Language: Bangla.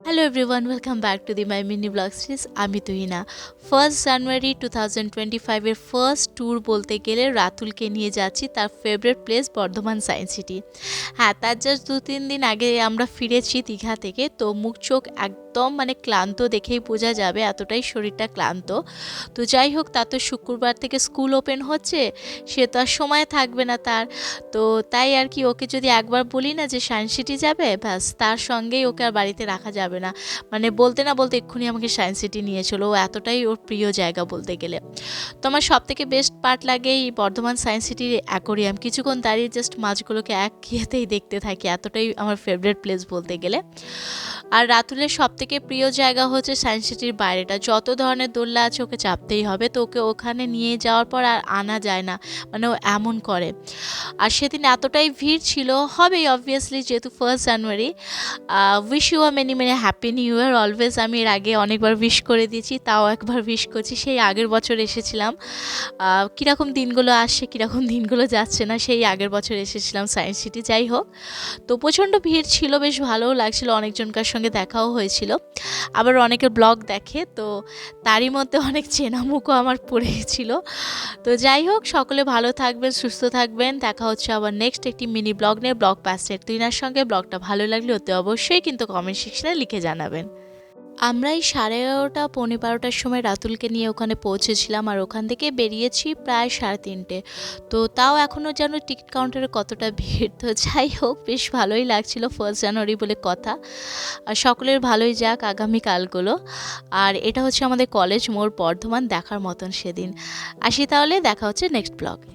Hello everyone, welcome back to the my mini blog series. আমি তুহিনা। 1 জানুয়ারি 2025 ফার্স্ট ট্যুর বলতে গেলে রাতুলকে নিয়ে যাচ্ছি তার favourite place Bardhaman science city. হ্যাঁ, তার জাস্ট 2-3 দিন আগে আমরা ফিরেছি দীঘা থেকে, তো মুখ চোখ একদম ক্লান্ত দেখেই বোঝা যাবে, এতটাই শরীরটা ক্লান্ত। তো যাই হোক, তার তো শুক্রবার থেকে স্কুল ওপেন হচ্ছে, সে তো আর সময় থাকবে না তার। তো তাই আর কি, ওকে যদি একবার বলি না যে সায়েন্স সিটি যাবে, ব্যাস তার সঙ্গেই ওকে আর বাড়িতে রাখা যাবে না। বলতে না বলতে এক্ষুনি আমাকে সায়েন্স সিটি নিয়ে চলো, ও এতটাই ওর প্রিয় জায়গা বলতে গেলে। তো আমার সব থেকে বেস্ট পার্ট লাগে এই বর্ধমান সায়েন্স সিটির অ্যাকোরিয়াম। কিছুক্ষণ দাঁড়িয়ে জাস্ট মাছগুলোকে এক ইয়েতেই দেখতে থাকি, এতটাই আমার ফেভারিট প্লেস বলতে গেলে। আর রাতুলের সব থেকে প্রিয় জায়গা হচ্ছে সায়েন্স সিটির বাইরেটা, যত ধরনের দোলনা আছে ওকে চাপতেই হবে, তো ওকে ওখানে নিয়ে যাওয়ার পর আর আনা যায় না, ও এমন করে। আর সেদিন এতটাই ভিড় ছিল, হবেই অবভিয়াসলি, যেহেতু 1 জানুয়ারি। Wish you a many many happy new year always. আমি এর আগে অনেকবার উইশ করে দিয়েছি, তাও একবার উইশ করছি। সেই আগের বছর এসেছিলাম, কীরকম দিনগুলো আসছে কীরকম দিনগুলো যাচ্ছে না, সেই আগের বছর এসেছিলাম সায়েন্স সিটি। যাই হোক, তো প্রচণ্ড ভিড় ছিল, বেশ ভালোও লাগছিল, অনেকজনকার সঙ্গে দেখাও হয়েছিল। আবার অনেকের ব্লগ দেখে, তো তারই মধ্যে অনেক চেনা মুখও আমার পড়েছিল। তো যাই হোক, সকলে ভালো থাকবেন, সুস্থ থাকবেন। দেখা হচ্ছে আবার নেক্সট একটি মিনি ব্লগ নিয়ে, ব্লগ পাস্টের তুইনার সঙ্গে। ব্লগটা ভালো লাগলে অতি অবশ্যই কিন্তু কমেন্ট সেকশনে লিখে জানাবেন। আমরা এই 11:30 12টার সময় রাতুলকে নিয়ে ওখানে পৌঁছেছিলাম, আর ওখান থেকে বেরিয়েছি প্রায় 3:30। তো তাও এখনও যেন টিকিট কাউন্টারে কতটা ভিড়। তো যাই হোক, বেশ ভালোই লাগছিল, 1 জানুয়ারি বলে কথা। আর সকলের ভালোই যাক আগামীকালগুলো। আর এটা হচ্ছে আমাদের কলেজ মোড় বর্ধমান, দেখার মতন সেদিন। আসি তাহলে, দেখা হচ্ছে নেক্সট ব্লগে।